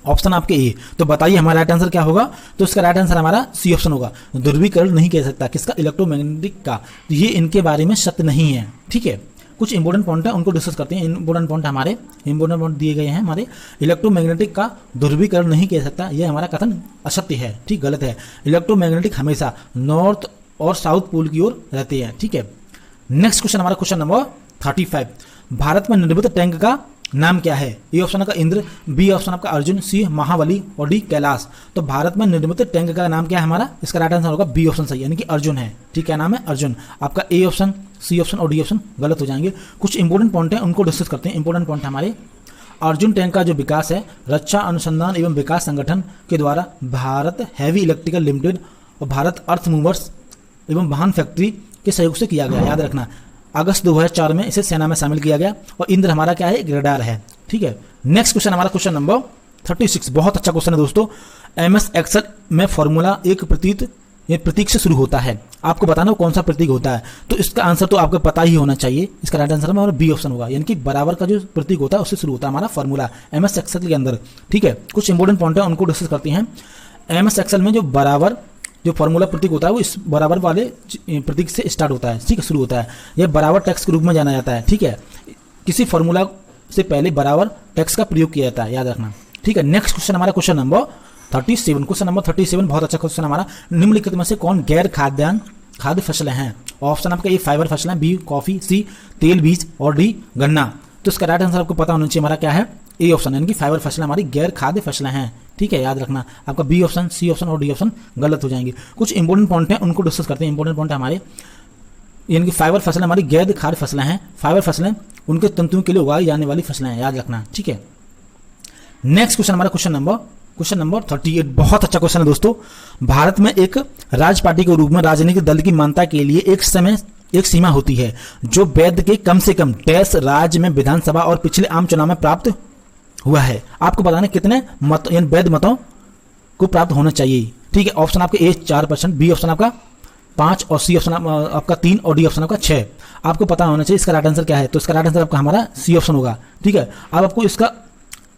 ऑप्शन आपके ए। तो बताइए हमारा राइट आंसर क्या होगा? तो इसका राइट आंसर हमारा सी ऑप्शन होगा, ध्रुवीकरण नहीं कह सकता। किसका? इलेक्ट्रोमैग्नेटिक का। तो ये इनके बारे में सत्य नहीं है, ठीक है। कुछ इंपॉर्टेंट पॉइंट है उनको डिस्कस करते हैं। इंपॉर्टेंट पॉइंट दिए गए हैं हमारे। इलेक्ट्रोमैग्नेटिक का ध्रुवीकरण नहीं कह सकता, यह हमारा कथन असत्य है, ठीक, गलत है। इलेक्ट्रोमैग्नेटिक हमेशा नॉर्थ और साउथ पोल की ओर रहते हैं, ठीक है। नेक्स्ट क्वेश्चन हमारा क्वेश्चन नंबर 35। भारत में निर्मित टैंक का नाम क्या है? ए ऑप्शन का इंद्र, बी ऑप्शन आपका अर्जुन, सी महाबली और डी कैलाश। तो भारत में निर्मित टैंक का नाम क्या है हमारा? इसका राइट आंसर होगा बी ऑप्शन सही, यानी कि अर्जुन है, ठीक, क्या नाम है? अर्जुन। आपका ए ऑप्शन, सी ऑप्शन और डी ऑप्शन गलत हो जाएंगे। कुछ इंपॉर्टेंट पॉइंट है उनको डिस्कस करते हैं। इंपॉर्टेंट पॉइंट हमारे, अर्जुन टैंक का जो विकास है रक्षा अनुसंधान एवं विकास संगठन के द्वारा भारत हैवी इलेक्ट्रिकल लिमिटेड और भारत अर्थ मूवर्स एवं वाहन फैक्ट्री के सहयोग से किया गया, याद रखना। अगस्त 2004 में इसे सेना में शामिल किया गया। और इंद्र हमारा क्या है? एक रडार है, ठीक है। नेक्स्ट क्वेश्चन हमारा क्वेश्चन नंबर 36। बहुत अच्छा क्वेश्चन है दोस्तों। MS एक्सेल में फॉर्मूला एक प्रतीक से शुरू होता है, आपको बताना कौन सा प्रतीक होता है। तो इसका आंसर तो आपको पता ही होना चाहिए। इसका राइट आंसर हमारा बी ऑप्शन होगा, यानी कि बराबर का जो प्रतीक होता है उससे शुरू होता है हमारा फॉर्मूला MS एक्सेल के अंदर, ठीक है। कुछ इंपॉर्टेंट पॉइंट है उनको डिस्कस करते हैं। MS एक्सेल में जो बराबर जो फॉर्मूला प्रतीक होता है वो इस बराबर वाले प्रतीक से स्टार्ट होता है, ठीक है, शुरू होता है। यह बराबर टैक्स के रूप में जाना जाता है, ठीक है। किसी फॉर्मूला से पहले बराबर टैक्स का प्रयोग किया जाता है, याद रखना, ठीक है। नेक्स्ट क्वेश्चन हमारा क्वेश्चन नंबर 37। क्वेश्चन नंबर 37 बहुत अच्छा क्वेश्चन हमारा। निम्नलिखित में से कौन गैर खाद्य फसलें हैं? ऑप्शन आपका ए फाइबर फसलें, बी कॉफी, सी तेल बीज और डी गन्ना। तो इसका राइट आंसर आपको पता होना चाहिए हमारा क्या है? ए ऑप्शन, यानी कि फाइबर फसलें हमारी गैर खाद्य फसलें हैं, ठीक है, याद रखना। आपका बी ऑप्शन, सी ऑप्शन और डी ऑप्शन गलत हो जाएंगे। कुछ इंपॉर्टेंट पॉइंट हैं उनको डिस्कस करते हैं। इंपॉर्टेंट पॉइंट हमारे, यानी कि फाइबर फसलें हमारी गैर खाद्य फसलें हैं। फाइबर फसलें उनके तंतुओं के लिए उगाई जाने वाली फसलें हैं, याद रखना, ठीक है। नेक्स्ट क्वेश्चन हमारा क्वेश्चन नंबर 38। बहुत अच्छा क्वेश्चन है दोस्तों। भारत में एक राज पार्टी के रूप में राजनीतिक दल की मान्यता के लिए एक सीमा होती है जो वैध के कम से कम डैश राज्य में विधानसभा और पिछले आम चुनाव में प्राप्त हुआ है। आपको बताना कितने मत यानी वैध मतों को प्राप्त होना चाहिए, ठीक है। ऑप्शन आपके ए 4%, बी ऑप्शन आपका 5 और सी ऑप्शन आपका 3 और डी ऑप्शन आपका 6। आपको पता होना चाहिए इसका राइट आंसर क्या है। तो इसका राइट आंसर आपका हमारा सी ऑप्शन होगा, ठीक है। अब आपको इसका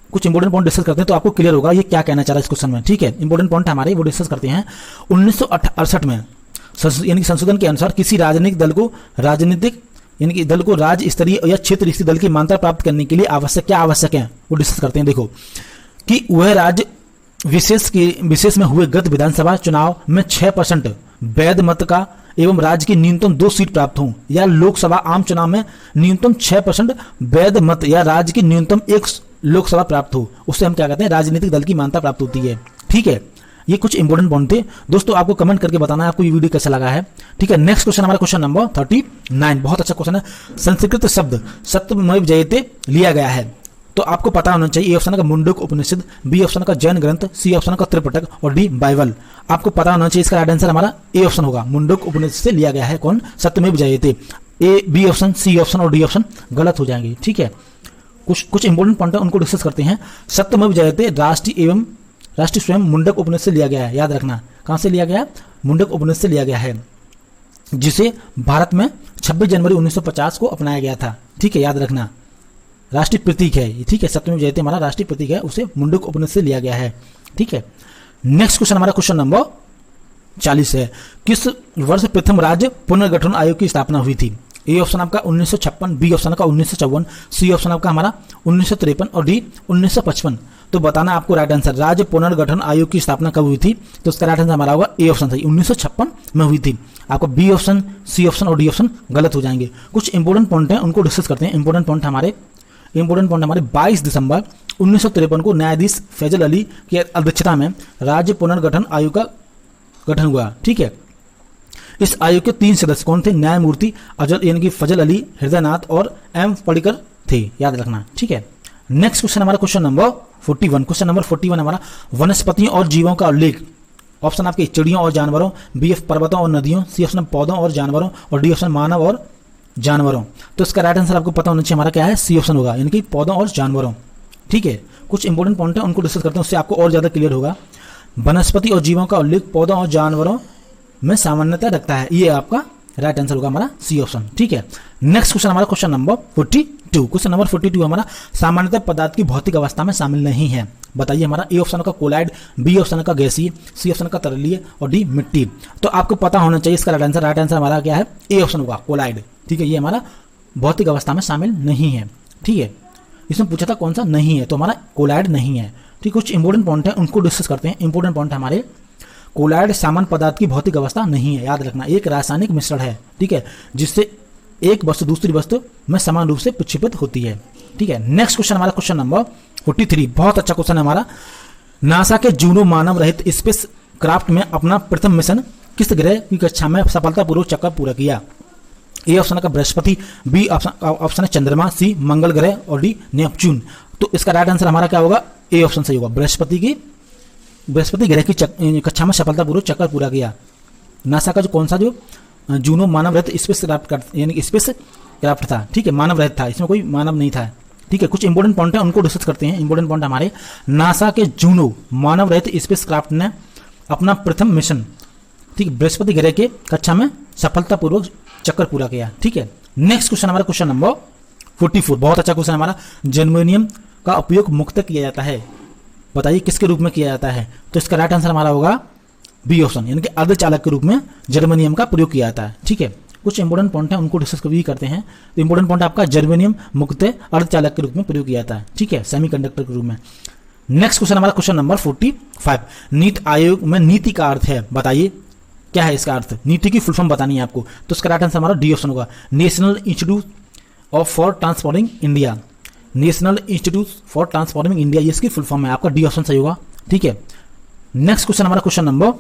कुछ इंपॉर्टेंट पॉइंट डिस्कस करते हैं तो आपको क्लियर होगा ये क्या कहना चाह रहा है इस क्वेश्चन में, ठीक है। इंपॉर्टेंट पॉइंट हमारे वो डिस्कस करते हैं। 1968 में यानी संशोधन के अनुसार किसी राजनीतिक दल को राज्य स्तरीय या क्षेत्र स्तरीय दल की मान्यता प्राप्त करने के लिए क्या आवश्यक है वो डिस्कस करते हैं। देखो कि वह राज्य विशेष में हुए गत विधानसभा चुनाव में 6% वैध मत का एवं राज्य की न्यूनतम 2 सीट प्राप्त हों, या लोकसभा आम चुनाव में न्यूनतम 6% वैध मत या राज्य की न्यूनतम 1 लोकसभा प्राप्त हो, उससे हम क्या कहते हैं? राजनीतिक दल की मान्यता प्राप्त होती है, ठीक है। ये कुछ इंपॉर्टेंट पॉइंट थे दोस्तों। आपको कमेंट करके बताना है आपको ये वीडियो कैसा लगा है, ठीक है। नेक्स्ट क्वेश्चन हमारा क्वेश्चन नंबर 39। बहुत अच्छा क्वेश्चन है। संस्कृत शब्द सत्यमेव जयते लिया गया है, तो आपको पता होना चाहिए। ए ऑप्शन का मुंडक उपनिषद, बी ऑप्शन का जैन ग्रंथ, सी ऑप्शन का त्रिपिटक और डी बाइबल। आपको पता होना चाहिए इसका राइट आंसर हमारा ए ऑप्शन होगा, मुंडक उपनिषद से लिया गया है। कौन? सत्यमेव जयते। ए, बी ऑप्शन, सी ऑप्शन और डी ऑप्शन गलत हो जाएंगे, ठीक है। कुछ इंपोर्टेंट पॉइंट है, उनको डिस्कस करते हैं। सत्यमेव जयते राष्ट्रीय स्वयं मुंडक उपनिषद से लिया गया है, याद रखना। कहां से लिया गया है? मुंडक उपनिषद से लिया गया है, जिसे भारत में 26 जनवरी 1950 को अपनाया गया था। ठीक है, याद रखना, राष्ट्रीय प्रतीक है। ठीक है, सत्यमेव जयते हमारा राष्ट्रीय प्रतीक है, उसे मुंडक उपनिषद से लिया गया है। ठीक है, नेक्स्ट क्वेश्चन हमारा क्वेश्चन नंबर 40 है। किस वर्ष प्रथम राज्य पुनर्गठन आयोग की स्थापना हुई थी? ए ऑप्शन आपका 1956, बी ऑप्शन आपका 1954, सी ऑप्शन आपका हमारा 1953 और डी 1955। तो बताना आपको राइट आंसर। राज्य पुनर्गठन आयोग की स्थापना कब हुई थी? तो उसका राइट आंसर हमारा होगा ए ऑप्शन सही, 1956 में हुई थी। आपको बी ऑप्शन, सी ऑप्शन और डी ऑप्शन गलत हो जाएंगे। कुछ इंपोर्टेंट पॉइंट हैं, उनको डिस्कस करते हैं। इंपोर्टेंट पॉइंट हमारे 22 दिसंबर 1953 को न्यायाधीश फैजल अली की अध्यक्षता में राज्य पुनर्गठन आयोग का गठन हुआ। ठीक है, इस आयोग के 3 सदस्य कौन थे? न्यायमूर्ति अजल यानी कि फजल अली, हृदयनाथ और एम पडिक्कर थे, याद रखना। ठीक है, नेक्स्ट क्वेश्चन हमारा क्वेश्चन नंबर 41। क्वेश्चन नंबर 41 हमारा वनस्पतियों और जीवों का उल्लेख। ऑप्शन आपके चिड़ियों और जानवरों, बी ऑप्शन पर्वतों और नदियों, सी ऑप्शन पौधों और जानवरों और डी ऑप्शन मानव और जानवरों। तो इसका राइट आंसर आपको पता होना चाहिए, हमारा क्या है? सी ऑप्शन होगा, यानी कि पौधों और जानवरों। ठीक है, कुछ इंपोर्टेंट पॉइंट है, उनको डिस्कस करते हैं, उससे आपको और ज्यादा क्लियर होगा। वनस्पति और जीवों का उल्लेख पौधों और जानवरों में सामान्यता रखता है, ये आपका राइट आंसर होगा हमारा सी ऑप्शन। ठीक है, नेक्स्ट क्वेश्चन हमारा क्वेश्चन नंबर 42। क्वेश्चन नंबर 42 हमारा सामान्यतः पदार्थ की भौतिक अवस्था में शामिल नहीं है। बताइए हमारा ए ऑप्शन का कोलाइड, बी ऑप्शन का गैसीय, सी ऑप्शन का तरलीय और डी मिट्टी। तो आपको पता होना चाहिए इसका राइट आंसर हमारा क्या है? ए ऑप्शन होगा कोलाइड। ठीक है, ये हमारा भौतिक अवस्था में शामिल नहीं है। ठीक है, इसमें पूछा था कौन सा नहीं है, तो हमारा कोलाइड नहीं है। ठीक, कुछ इंपोर्टेंट पॉइंट है, उनको डिस्कस करते हैं। इंपोर्टेंट पॉइंट हमारे कोलाइड सामान्य पदार्थ की भौतिक अवस्था नहीं है, याद रखना। एक रासायनिक मिश्रण है, ठीक है, जिससे एक वस्तु दूसरी वस्तु में समान रूप से प्रक्षेपित होती है। ठीक है, नेक्स्ट क्वेश्चन हमारा क्वेश्चन नंबर 43, बहुत अच्छा क्वेश्चन है हमारा। नासा के जूनो मानव रहित स्पेस क्राफ्ट में अपना प्रथम मिशन किस ग्रह की कक्षा में सफलतापूर्वक चक्कर पूरा किया? ए ऑप्शन का बृहस्पति, बी ऑप्शन है चंद्रमा, सी मंगल ग्रह और डी नेपच्यून। तो इसका राइट आंसर हमारा क्या होगा? ए ऑप्शन सही होगा, बृहस्पति ग्रह की कक्षा में सफलतापूर्वक चक्कर पूरा किया। नासा का जो कौन सा जो जूनो मानव रहित स्पेस क्राफ्ट यानी कि स्पेस क्राफ्ट था। ठीक है, मानव रहित था, इसमें कोई मानव नहीं था। ठीक है, कुछ इंपोर्टेंट पॉइंट है, उनको डिस्कस करते हैं। इंपोर्टेंट पॉइंट हमारे नासा के जूनो मानव रहित स्पेस क्राफ्ट ने अपना प्रथम मिशन, ठीक, बृहस्पति ग्रह के कक्षा में सफलतापूर्वक चक्कर पूरा किया। ठीक है, नेक्स्ट क्वेश्चन हमारा क्वेश्चन नंबर 44, बहुत अच्छा क्वेश्चन हमारा। जर्मेनियम का उपयोग मुख्यतः किया जाता है, बताइए किसके रूप में किया जाता है? तो इसका राइट आंसर हमारा होगा बी ऑप्शन, यानी कि अर्धचालक के रूप में जर्मेनियम का प्रयोग किया जाता है। ठीक है, कुछ इंपोर्टेंट पॉइंट है, उनको डिस्कस भी करते हैं। तो इंपोर्टेंट पॉइंट आपका जर्मेनियम मुख्यतः अर्धचालक के रूप में प्रयोग किया जाता है। ठीक है, सेमीकंडक्टर के रूप में। नेक्स्ट क्वेश्चन हमारा क्वेश्चन नंबर 45, नीति आयोग में नीति का अर्थ है, बताइए क्या है इसका अर्थ? नीति की फुल फॉर्म बतानी है आपको, तो इसका राइट आंसर हमारा डी ऑप्शन होगा, national institute for transforming India. National institute for transforming India, ये इसकी फुल फॉर्म है, आपका डी ऑप्शन सही होगा। ठीक है, नेक्स्ट क्वेश्चन हमारा क्वेश्चन नंबर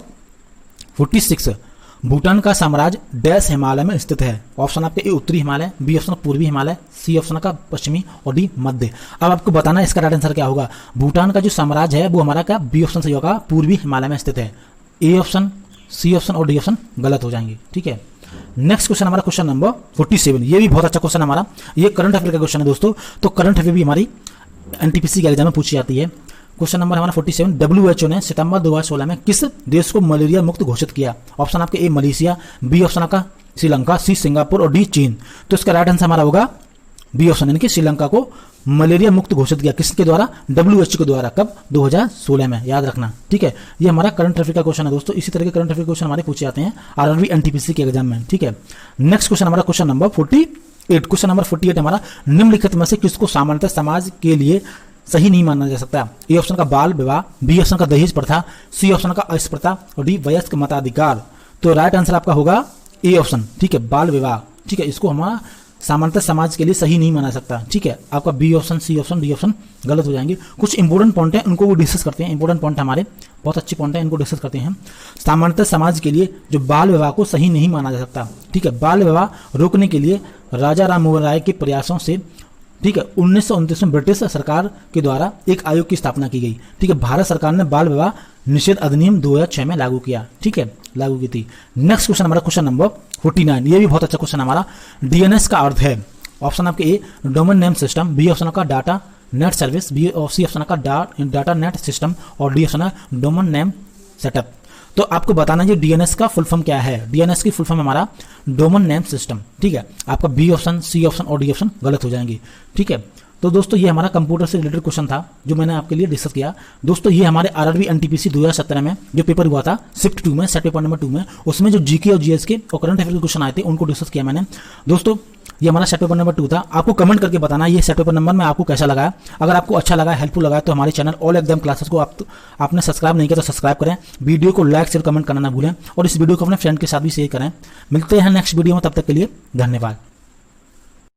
46, भूटान का साम्राज्य डैश हिमालय में स्थित है। ऑप्शन आपके ए उत्तरी हिमालय, बी ऑप्शन पूर्वी हिमालय, सी ऑप्शन का पश्चिमी और डी मध्य। अब आपको बताना है इसका राइट आंसर क्या होगा। भूटान का जो साम्राज्य है वो हमारा क्या? बी ऑप्शन सही होगा, पूर्वी हिमालय में स्थित है। ए ऑप्शन, सी ऑप्शन और डी ऑप्शन गलत हो जाएंगे। ठीक है, नेक्स्ट क्वेश्चन हमारा क्वेश्चन नंबर 47, ये भी बहुत अच्छा क्वेश्चन हमारा, ये करंट अफेयर का क्वेश्चन है दोस्तों। तो करंट अफेयर भी हमारी एनटीपीसी के एग्जाम में पूछी जाती है। क्वेश्चन नंबर हमारा 47, WHO ने सितंबर 2016 में किस देश को मलेरिया मुक्त घोषित किया? ऑप्शन आपके ए मलेशिया, बी ऑप्शन आपका श्रीलंका, सी सिंगापुर और डी चीन। तो इसका राइट आंसर हमारा होगा बी ऑप्शन, यानी कि श्रीलंका को मलेरिया मुक्त घोषित किया। किसके द्वारा? WHO के द्वारा। कब? 2016 में, याद रखना। ठीक है, ये हमारा करंट अफेयर का क्वेश्चन है दोस्तों। इसी तरह के करंट अफेयर क्वेश्चन हमारे पूछे जाते हैं आरआरबी एनटीपीसी के एग्जाम में। ठीक है, नेक्स्ट क्वेश्चन हमारा क्वेश्चन नंबर 48। क्वेश्चन नंबर 48 हमारा, निम्नलिखित में से किसको सामान्यतः समाज के लिए सही नहीं माना जा सकता? ए ऑप्शन का बाल विवाह, बी ऑप्शन का दहेज प्रथा, सी ऑप्शन का अस्पृश्यता और डी वयस्क मताधिकार। तो राइट आंसर आपका होगा ए ऑप्शन। ठीक है, बाल विवाह। ठीक है, इसको हमारा सामान्यतः समाज के लिए सही नहीं माना सकता। ठीक है, आपका B option, C option, D option गलत हो जाएंगे। कुछ इंपोर्टेंट पॉइंट है, उनको वो डिस्कस करते हैं। इंपोर्टेंट पॉइंट हमारे बहुत अच्छे पॉइंट है, इनको डिस्कस करते हैं। सामान्यतः समाज के लिए जो बाल विवाह को सही नहीं माना जा सकता। ठीक है, बाल विवाह रोकने के लिए राजा राम मोहन राय के प्रयासों से, ठीक है, 1929 में ब्रिटिश सरकार के द्वारा एक आयोग की स्थापना की गई। ठीक है, भारत सरकार ने बाल विवाह निषेध अधिनियम 2006 में लागू किया। ठीक है, लागू की थी। नेक्स्ट क्वेश्चन हमारा क्वेश्चन नंबर 49, ये भी बहुत अच्छा क्वेश्चन हमारा। डीएनएस का अर्थ है, ऑप्शन आपके A domain name system, B option आपका डाटा नेट सर्विस, बी और सी ऑप्शन आपका डाटा नेट सिस्टम और डी ऑप्शन है डोमेन नेम सेटअप। तो आपको बताना है डीएनएस का फुल फॉर्म क्या है। डीएनएस की फुल फॉर्म हमारा डोमेन नेम सिस्टम, ठीक है। आपका बी ऑप्शन, सी ऑप्शन और डी ऑप्शन गलत हो जाएंगे, ठीक है। तो दोस्तों ये हमारा कंप्यूटर से रिलेटेड क्वेश्चन था जो मैंने आपके लिए डिस्कस किया। दोस्तों ये हमारे आरआरबी एनटीपीसी 2017 में जो पेपर हुआ था शिफ्ट 2 में, सेट पेपर नंबर 2 में, उसमें जो जीके और जीएस के और करंट अफेयर के क्वेश्चन आए थे उनको डिस्कस किया मैंने। दोस्तों ये हमारा सेट पेपर नंबर 2 था। आपको कमेंट करके बताना ये सेट पेपर नंबर में आपको कैसा लगा। अगर आपको अच्छा लगा, हेल्पफुल लगा तो हमारे चैनल ऑल एग्जाम क्लासेस को आपने सब्सक्राइब नहीं किया तो सब्सक्राइब करें। वीडियो को लाइक शेयर कमेंट करना ना भूलें और इस वीडियो को अपने फ्रेंड के साथ भी शेयर करें। मिलते हैं नेक्स्ट वीडियो में, तब तक के लिए धन्यवाद।